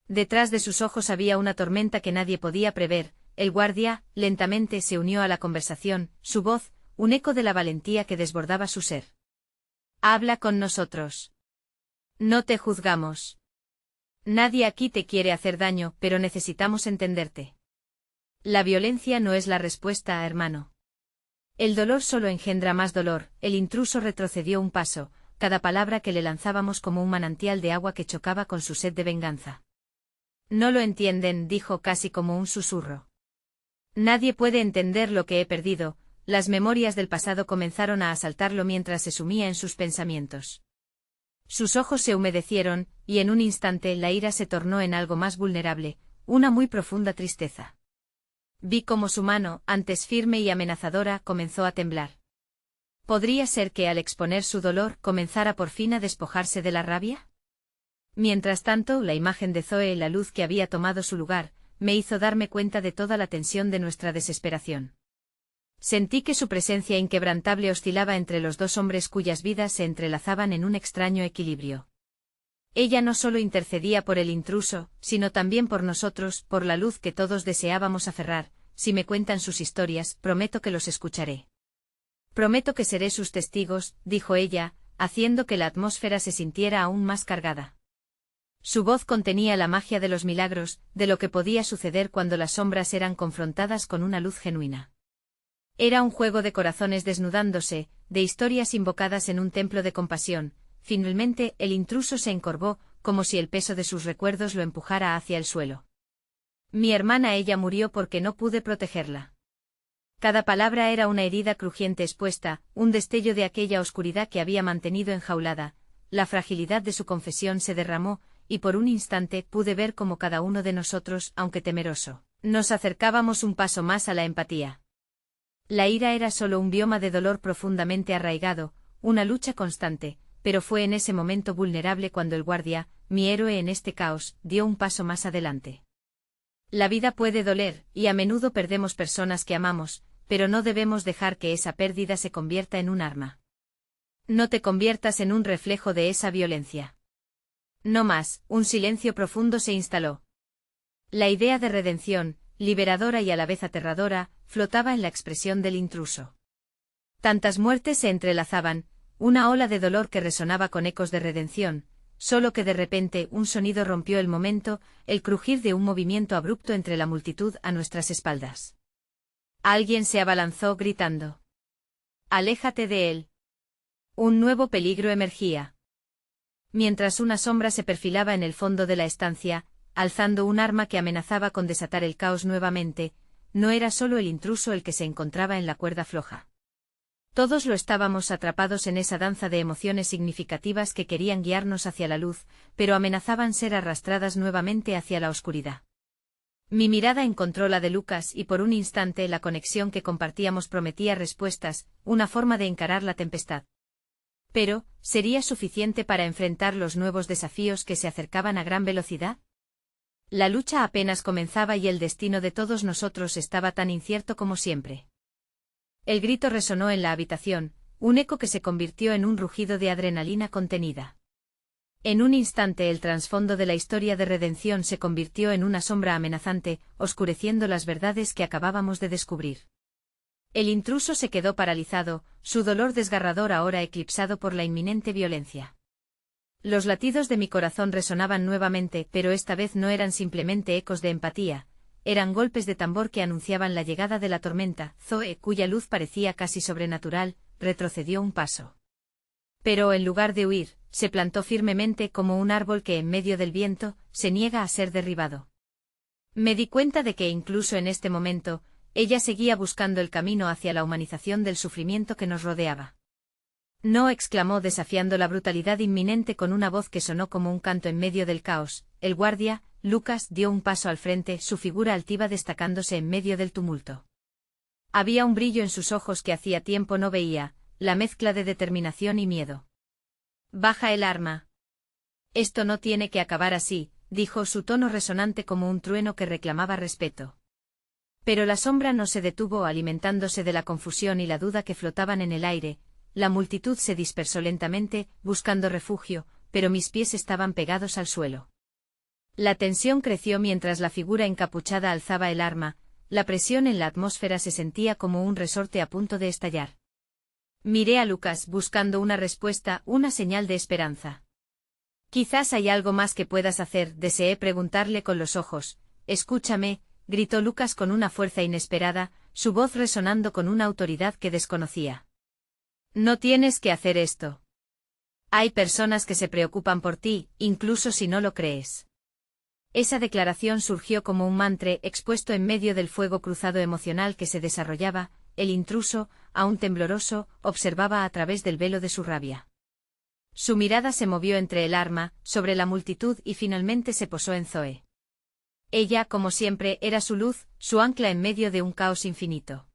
Detrás de sus ojos había una tormenta que nadie podía prever. El guardia, lentamente, se unió a la conversación, su voz, un eco de la valentía que desbordaba su ser. Habla con nosotros. No te juzgamos. Nadie aquí te quiere hacer daño, pero necesitamos entenderte. La violencia no es la respuesta, hermano. El dolor solo engendra más dolor. El intruso retrocedió un paso, cada palabra que le lanzábamos como un manantial de agua que chocaba con su sed de venganza. No lo entienden, dijo casi como un susurro. Nadie puede entender lo que he perdido. Las memorias del pasado comenzaron a asaltarlo mientras se sumía en sus pensamientos. Sus ojos se humedecieron, y en un instante la ira se tornó en algo más vulnerable, una muy profunda tristeza. Vi cómo su mano, antes firme y amenazadora, comenzó a temblar. ¿Podría ser que al exponer su dolor comenzara por fin a despojarse de la rabia? Mientras tanto, la imagen de Zoe, la luz que había tomado su lugar, me hizo darme cuenta de toda la tensión de nuestra desesperación. Sentí que su presencia inquebrantable oscilaba entre los dos hombres cuyas vidas se entrelazaban en un extraño equilibrio. Ella no solo intercedía por el intruso, sino también por nosotros, por la luz que todos deseábamos aferrar. Si me cuentan sus historias, prometo que los escucharé. Prometo que seré sus testigos, dijo ella, haciendo que la atmósfera se sintiera aún más cargada. Su voz contenía la magia de los milagros, de lo que podía suceder cuando las sombras eran confrontadas con una luz genuina. Era un juego de corazones desnudándose, de historias invocadas en un templo de compasión. Finalmente, el intruso se encorvó, como si el peso de sus recuerdos lo empujara hacia el suelo. Mi hermana, ella murió porque no pude protegerla. Cada palabra era una herida crujiente expuesta, un destello de aquella oscuridad que había mantenido enjaulada. La fragilidad de su confesión se derramó, y por un instante pude ver cómo cada uno de nosotros, aunque temeroso, nos acercábamos un paso más a la empatía. La ira era solo un bioma de dolor profundamente arraigado, una lucha constante, pero fue en ese momento vulnerable cuando el guardia, mi héroe en este caos, dio un paso más adelante. La vida puede doler, y a menudo perdemos personas que amamos, pero no debemos dejar que esa pérdida se convierta en un arma. No te conviertas en un reflejo de esa violencia. No más, un silencio profundo se instaló. La idea de redención, liberadora y a la vez aterradora, flotaba en la expresión del intruso. Tantas muertes se entrelazaban, una ola de dolor que resonaba con ecos de redención, solo que de repente un sonido rompió el momento, el crujir de un movimiento abrupto entre la multitud a nuestras espaldas. Alguien se abalanzó gritando. «Aléjate de él». Un nuevo peligro emergía. Mientras una sombra se perfilaba en el fondo de la estancia, alzando un arma que amenazaba con desatar el caos nuevamente, no era solo el intruso el que se encontraba en la cuerda floja. Todos lo estábamos atrapados en esa danza de emociones significativas que querían guiarnos hacia la luz, pero amenazaban ser arrastradas nuevamente hacia la oscuridad. Mi mirada encontró la de Lucas y por un instante la conexión que compartíamos prometía respuestas, una forma de encarar la tempestad. Pero, ¿sería suficiente para enfrentar los nuevos desafíos que se acercaban a gran velocidad? La lucha apenas comenzaba y el destino de todos nosotros estaba tan incierto como siempre. El grito resonó en la habitación, un eco que se convirtió en un rugido de adrenalina contenida. En un instante el trasfondo de la historia de redención se convirtió en una sombra amenazante, oscureciendo las verdades que acabábamos de descubrir. El intruso se quedó paralizado, su dolor desgarrador ahora eclipsado por la inminente violencia. Los latidos de mi corazón resonaban nuevamente, pero esta vez no eran simplemente ecos de empatía, eran golpes de tambor que anunciaban la llegada de la tormenta. Zoe, cuya luz parecía casi sobrenatural, retrocedió un paso. Pero en lugar de huir, se plantó firmemente como un árbol que en medio del viento se niega a ser derribado. Me di cuenta de que incluso en este momento, ella seguía buscando el camino hacia la humanización del sufrimiento que nos rodeaba. No, exclamó desafiando la brutalidad inminente con una voz que sonó como un canto en medio del caos. El guardia, Lucas, dio un paso al frente, su figura altiva destacándose en medio del tumulto. Había un brillo en sus ojos que hacía tiempo no veía, la mezcla de determinación y miedo. Baja el arma. Esto no tiene que acabar así, dijo, su tono resonante como un trueno que reclamaba respeto. Pero la sombra no se detuvo, alimentándose de la confusión y la duda que flotaban en el aire. La multitud se dispersó lentamente, buscando refugio, pero mis pies estaban pegados al suelo. La tensión creció mientras la figura encapuchada alzaba el arma, la presión en la atmósfera se sentía como un resorte a punto de estallar. Miré a Lucas buscando una respuesta, una señal de esperanza. Quizás hay algo más que puedas hacer, deseé preguntarle con los ojos. Escúchame, gritó Lucas con una fuerza inesperada, su voz resonando con una autoridad que desconocía. No tienes que hacer esto. Hay personas que se preocupan por ti, incluso si no lo crees. Esa declaración surgió como un mantra expuesto en medio del fuego cruzado emocional que se desarrollaba. El intruso, aún tembloroso, observaba a través del velo de su rabia. Su mirada se movió entre el arma, sobre la multitud y finalmente se posó en Zoe. Ella, como siempre, era su luz, su ancla en medio de un caos infinito.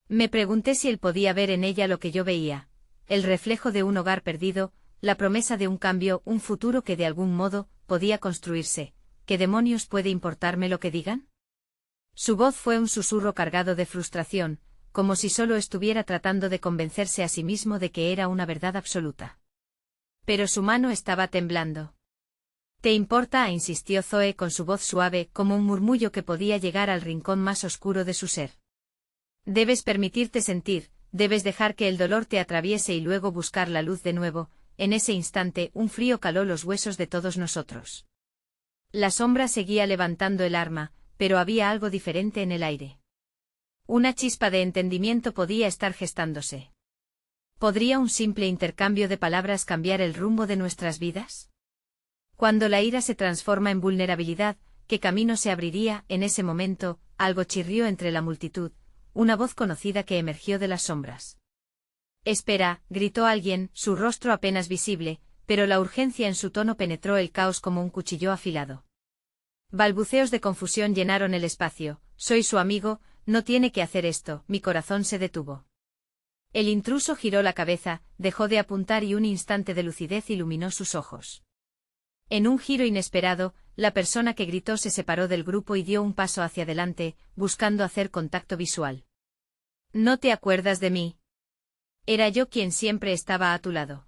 Me pregunté si él podía ver en ella lo que yo veía, el reflejo de un hogar perdido, la promesa de un cambio, un futuro que de algún modo podía construirse. ¿Qué demonios puede importarme lo que digan? Su voz fue un susurro cargado de frustración, como si solo estuviera tratando de convencerse a sí mismo de que era una verdad absoluta. Pero su mano estaba temblando. ¿Te importa?, insistió Zoe con su voz suave, como un murmullo que podía llegar al rincón más oscuro de su ser. Debes permitirte sentir, debes dejar que el dolor te atraviese y luego buscar la luz de nuevo. En ese instante, un frío caló los huesos de todos nosotros. La sombra seguía levantando el arma, pero había algo diferente en el aire. Una chispa de entendimiento podía estar gestándose. ¿Podría un simple intercambio de palabras cambiar el rumbo de nuestras vidas? Cuando la ira se transforma en vulnerabilidad, ¿qué camino se abriría? En ese momento, algo chirrió entre la multitud, una voz conocida que emergió de las sombras. Espera, gritó alguien, su rostro apenas visible, pero la urgencia en su tono penetró el caos como un cuchillo afilado. Balbuceos de confusión llenaron el espacio. Soy su amigo, no tiene que hacer esto. Mi corazón se detuvo. El intruso giró la cabeza, dejó de apuntar y un instante de lucidez iluminó sus ojos. En un giro inesperado, la persona que gritó se separó del grupo y dio un paso hacia adelante, buscando hacer contacto visual. ¿No te acuerdas de mí? Era yo quien siempre estaba a tu lado.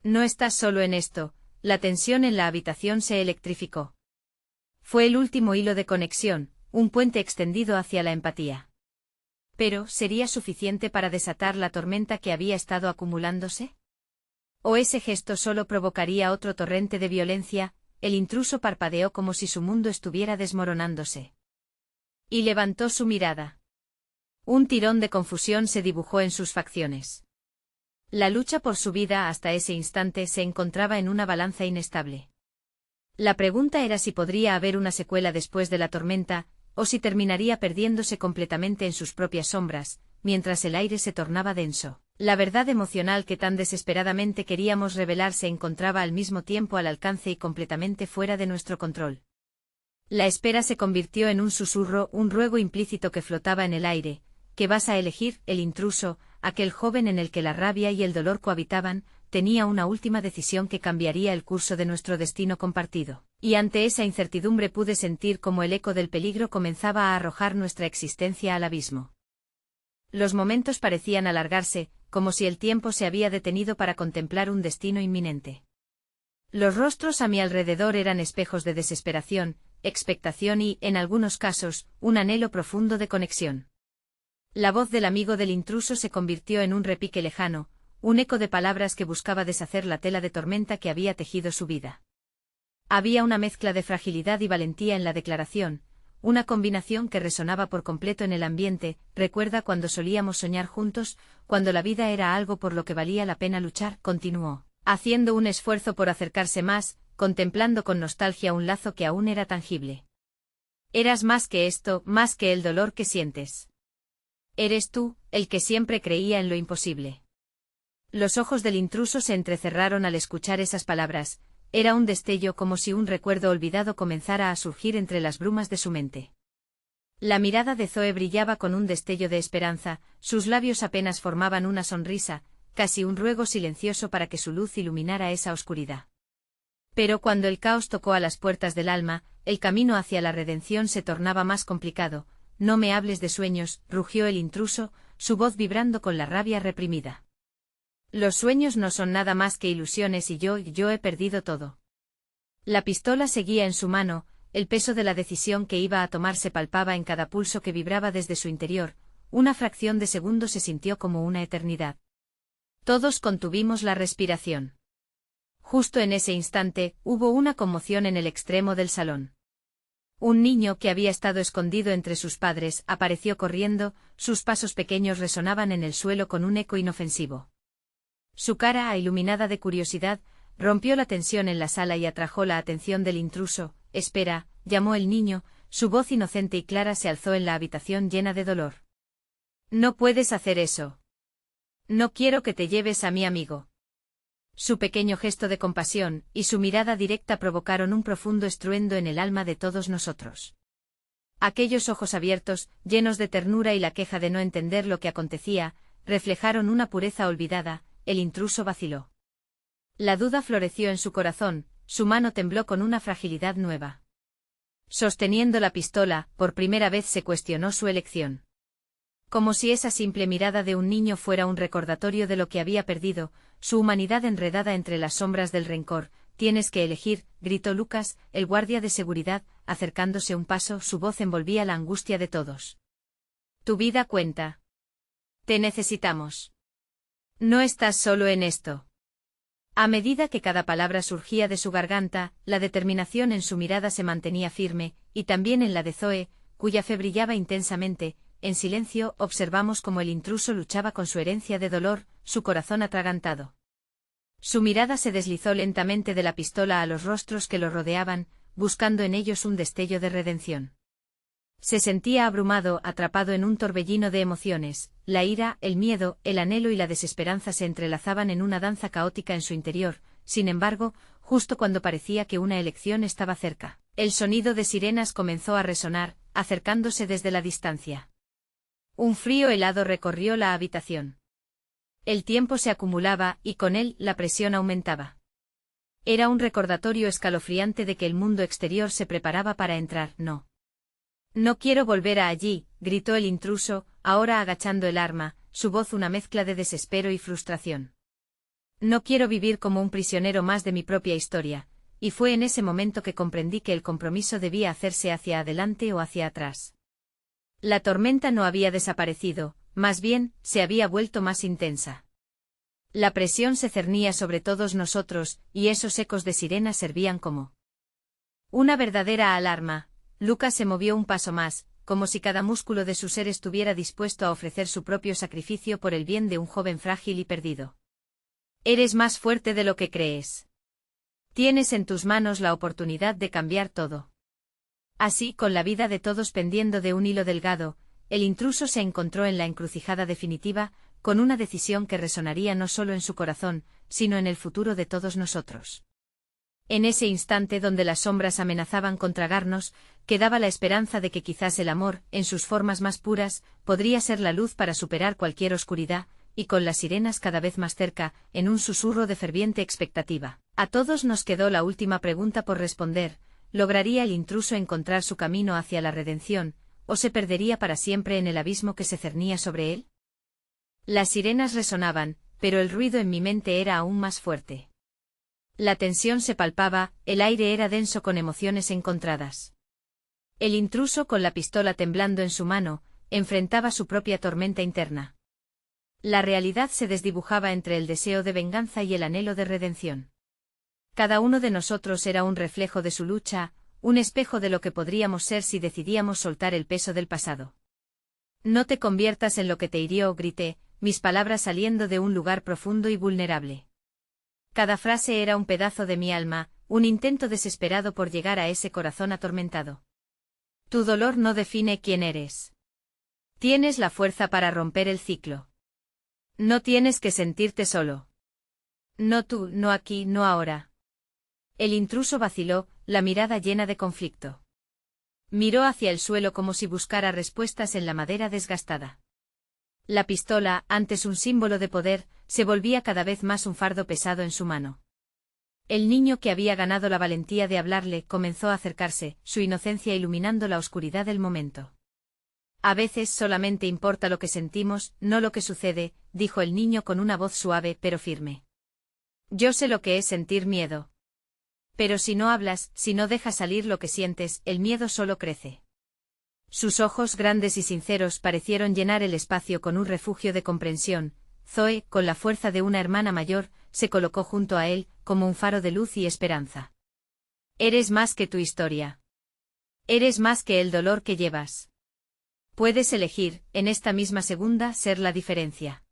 No estás solo en esto. La tensión en la habitación se electrificó. Fue el último hilo de conexión, un puente extendido hacia la empatía. Pero, ¿sería suficiente para desatar la tormenta que había estado acumulándose? ¿O ese gesto solo provocaría otro torrente de violencia? El intruso parpadeó como si su mundo estuviera desmoronándose. Y levantó su mirada. Un tirón de confusión se dibujó en sus facciones. La lucha por su vida hasta ese instante se encontraba en una balanza inestable. La pregunta era si podría haber una secuela después de la tormenta, o si terminaría perdiéndose completamente en sus propias sombras, mientras el aire se tornaba denso. La verdad emocional que tan desesperadamente queríamos revelar se encontraba al mismo tiempo al alcance y completamente fuera de nuestro control. La espera se convirtió en un susurro, un ruego implícito que flotaba en el aire. ¿Qué vas a elegir? El intruso, aquel joven en el que la rabia y el dolor cohabitaban, tenía una última decisión que cambiaría el curso de nuestro destino compartido. Y ante esa incertidumbre pude sentir cómo el eco del peligro comenzaba a arrojar nuestra existencia al abismo. Los momentos parecían alargarse, como si el tiempo se había detenido para contemplar un destino inminente. Los rostros a mi alrededor eran espejos de desesperación, expectación y, en algunos casos, un anhelo profundo de conexión. La voz del amigo del intruso se convirtió en un repique lejano, un eco de palabras que buscaba deshacer la tela de tormenta que había tejido su vida. Había una mezcla de fragilidad y valentía en la declaración, una combinación que resonaba por completo en el ambiente. ¿Recuerda cuando solíamos soñar juntos, cuando la vida era algo por lo que valía la pena luchar? Continuó, haciendo un esfuerzo por acercarse más, contemplando con nostalgia un lazo que aún era tangible. Eras más que esto, más que el dolor que sientes. Eres tú, el que siempre creía en lo imposible. Los ojos del intruso se entrecerraron al escuchar esas palabras. Era un destello, como si un recuerdo olvidado comenzara a surgir entre las brumas de su mente. La mirada de Zoe brillaba con un destello de esperanza, sus labios apenas formaban una sonrisa, casi un ruego silencioso para que su luz iluminara esa oscuridad. Pero cuando el caos tocó a las puertas del alma, el camino hacia la redención se tornaba más complicado. No me hables de sueños, rugió el intruso, su voz vibrando con la rabia reprimida. Los sueños no son nada más que ilusiones y yo he perdido todo. La pistola seguía en su mano, el peso de la decisión que iba a tomar se palpaba en cada pulso que vibraba desde su interior. Una fracción de segundo se sintió como una eternidad. Todos contuvimos la respiración. Justo en ese instante, hubo una conmoción en el extremo del salón. Un niño que había estado escondido entre sus padres apareció corriendo, sus pasos pequeños resonaban en el suelo con un eco inofensivo. Su cara, iluminada de curiosidad, rompió la tensión en la sala y atrajo la atención del intruso. «Espera», llamó el niño, su voz inocente y clara se alzó en la habitación llena de dolor. «No puedes hacer eso. No quiero que te lleves a mi amigo». Su pequeño gesto de compasión y su mirada directa provocaron un profundo estruendo en el alma de todos nosotros. Aquellos ojos abiertos, llenos de ternura y la queja de no entender lo que acontecía, reflejaron una pureza olvidada. El intruso vaciló. La duda floreció en su corazón, su mano tembló con una fragilidad nueva. Sosteniendo la pistola, por primera vez se cuestionó su elección. Como si esa simple mirada de un niño fuera un recordatorio de lo que había perdido, su humanidad enredada entre las sombras del rencor. «Tienes que elegir», gritó Lucas, el guardia de seguridad, acercándose un paso, su voz envolvía la angustia de todos. «Tu vida cuenta. Te necesitamos. No estás solo en esto». A medida que cada palabra surgía de su garganta, la determinación en su mirada se mantenía firme, y también en la de Zoe, cuya fe brillaba intensamente. En silencio, observamos cómo el intruso luchaba con su herencia de dolor, su corazón atragantado. Su mirada se deslizó lentamente de la pistola a los rostros que lo rodeaban, buscando en ellos un destello de redención. Se sentía abrumado, atrapado en un torbellino de emociones. La ira, el miedo, el anhelo y la desesperanza se entrelazaban en una danza caótica en su interior. Sin embargo, justo cuando parecía que una elección estaba cerca, el sonido de sirenas comenzó a resonar, acercándose desde la distancia. Un frío helado recorrió la habitación. El tiempo se acumulaba, y con él, la presión aumentaba. Era un recordatorio escalofriante de que el mundo exterior se preparaba para entrar. «No. No quiero volver a allí», gritó el intruso, ahora agachando el arma, su voz una mezcla de desespero y frustración. «No quiero vivir como un prisionero más de mi propia historia», y fue en ese momento que comprendí que el compromiso debía hacerse hacia adelante o hacia atrás. La tormenta no había desaparecido, más bien, se había vuelto más intensa. La presión se cernía sobre todos nosotros, y esos ecos de sirena servían como una verdadera alarma. Lucas se movió un paso más, como si cada músculo de su ser estuviera dispuesto a ofrecer su propio sacrificio por el bien de un joven frágil y perdido. «Eres más fuerte de lo que crees. Tienes en tus manos la oportunidad de cambiar todo». Así, con la vida de todos pendiendo de un hilo delgado, el intruso se encontró en la encrucijada definitiva, con una decisión que resonaría no solo en su corazón, sino en el futuro de todos nosotros. En ese instante donde las sombras amenazaban con tragarnos, quedaba la esperanza de que quizás el amor, en sus formas más puras, podría ser la luz para superar cualquier oscuridad, y con las sirenas cada vez más cerca, en un susurro de ferviente expectativa. A todos nos quedó la última pregunta por responder. ¿Lograría el intruso encontrar su camino hacia la redención, o se perdería para siempre en el abismo que se cernía sobre él? Las sirenas resonaban, pero el ruido en mi mente era aún más fuerte. La tensión se palpaba, el aire era denso con emociones encontradas. El intruso, con la pistola temblando en su mano, enfrentaba su propia tormenta interna. La realidad se desdibujaba entre el deseo de venganza y el anhelo de redención. Cada uno de nosotros era un reflejo de su lucha, un espejo de lo que podríamos ser si decidíamos soltar el peso del pasado. No te conviertas en lo que te hirió, grité, mis palabras saliendo de un lugar profundo y vulnerable. Cada frase era un pedazo de mi alma, un intento desesperado por llegar a ese corazón atormentado. Tu dolor no define quién eres. Tienes la fuerza para romper el ciclo. No tienes que sentirte solo. No tú, no aquí, no ahora. El intruso vaciló, la mirada llena de conflicto. Miró hacia el suelo como si buscara respuestas en la madera desgastada. La pistola, antes un símbolo de poder, se volvía cada vez más un fardo pesado en su mano. El niño que había ganado la valentía de hablarle comenzó a acercarse, su inocencia iluminando la oscuridad del momento. A veces solamente importa lo que sentimos, no lo que sucede, dijo el niño con una voz suave pero firme. Yo sé lo que es sentir miedo. Pero si no hablas, si no dejas salir lo que sientes, el miedo solo crece. Sus ojos grandes y sinceros parecieron llenar el espacio con un refugio de comprensión. Zoe, con la fuerza de una hermana mayor, se colocó junto a él, como un faro de luz y esperanza. Eres más que tu historia. Eres más que el dolor que llevas. Puedes elegir, en esta misma segunda, ser la diferencia.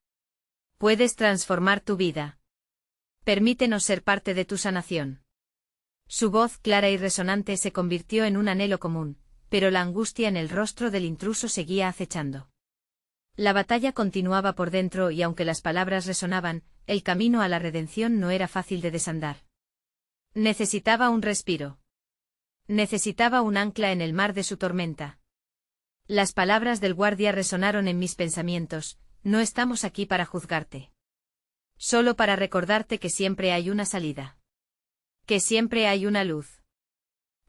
Puedes transformar tu vida. Permítenos ser parte de tu sanación. Su voz clara y resonante se convirtió en un anhelo común, pero la angustia en el rostro del intruso seguía acechando. La batalla continuaba por dentro y aunque las palabras resonaban, el camino a la redención no era fácil de desandar. Necesitaba un respiro. Necesitaba un ancla en el mar de su tormenta. Las palabras del guardia resonaron en mis pensamientos, no estamos aquí para juzgarte. Solo para recordarte que siempre hay una salida. Que siempre hay una luz.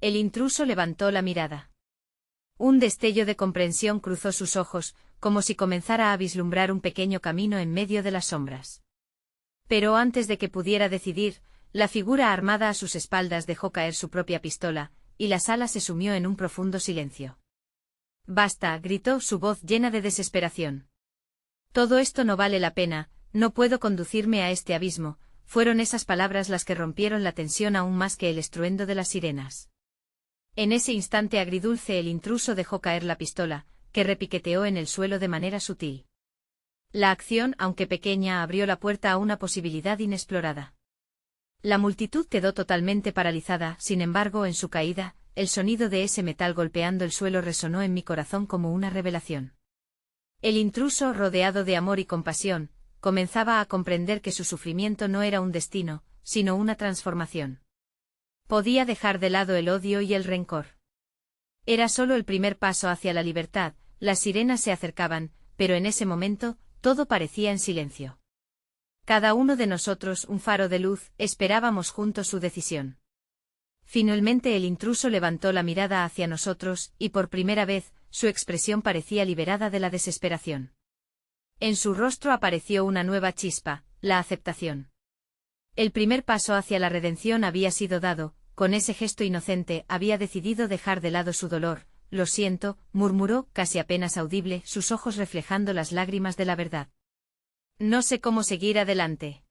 El intruso levantó la mirada. Un destello de comprensión cruzó sus ojos, como si comenzara a vislumbrar un pequeño camino en medio de las sombras. Pero antes de que pudiera decidir, la figura armada a sus espaldas dejó caer su propia pistola, y la sala se sumió en un profundo silencio. Basta, gritó su voz llena de desesperación. Todo esto no vale la pena, no puedo conducirme a este abismo, fueron esas palabras las que rompieron la tensión aún más que el estruendo de las sirenas. En ese instante agridulce el intruso dejó caer la pistola, que repiqueteó en el suelo de manera sutil. La acción, aunque pequeña, abrió la puerta a una posibilidad inexplorada. La multitud quedó totalmente paralizada, sin embargo, en su caída, el sonido de ese metal golpeando el suelo resonó en mi corazón como una revelación. El intruso, rodeado de amor y compasión, comenzaba a comprender que su sufrimiento no era un destino, sino una transformación. Podía dejar de lado el odio y el rencor. Era solo el primer paso hacia la libertad, las sirenas se acercaban, pero en ese momento, todo parecía en silencio. Cada uno de nosotros, un faro de luz, esperábamos juntos su decisión. Finalmente el intruso levantó la mirada hacia nosotros, y por primera vez, su expresión parecía liberada de la desesperación. En su rostro apareció una nueva chispa, la aceptación. El primer paso hacia la redención había sido dado, con ese gesto inocente había decidido dejar de lado su dolor. Lo siento, murmuró, casi apenas audible, sus ojos reflejando las lágrimas de la verdad. No sé cómo seguir adelante.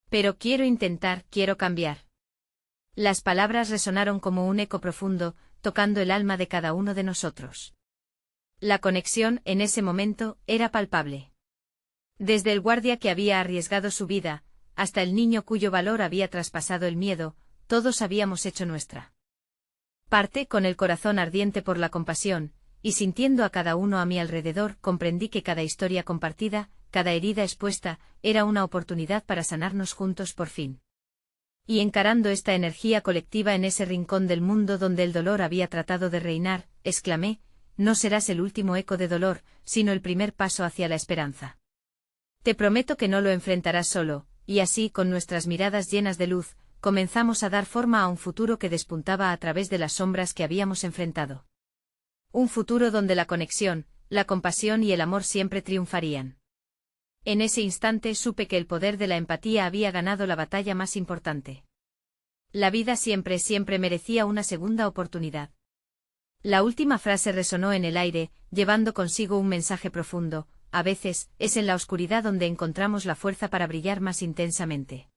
Pero quiero intentar, quiero cambiar. Las palabras resonaron como un eco profundo, tocando el alma de cada uno de nosotros. La conexión, en ese momento, era palpable. Desde el guardia que había arriesgado su vida, hasta el niño cuyo valor había traspasado el miedo, todos habíamos hecho nuestra parte con el corazón ardiente por la compasión, y sintiendo a cada uno a mi alrededor comprendí que cada historia compartida, cada herida expuesta, era una oportunidad para sanarnos juntos por fin. Y encarando esta energía colectiva en ese rincón del mundo donde el dolor había tratado de reinar, exclamé, no serás el último eco de dolor, sino el primer paso hacia la esperanza. Te prometo que no lo enfrentarás solo, y así, con nuestras miradas llenas de luz, comenzamos a dar forma a un futuro que despuntaba a través de las sombras que habíamos enfrentado. Un futuro donde la conexión, la compasión y el amor siempre triunfarían. En ese instante supe que el poder de la empatía había ganado la batalla más importante. La vida siempre, siempre merecía una segunda oportunidad. La última frase resonó en el aire, llevando consigo un mensaje profundo. A veces, es en la oscuridad donde encontramos la fuerza para brillar más intensamente.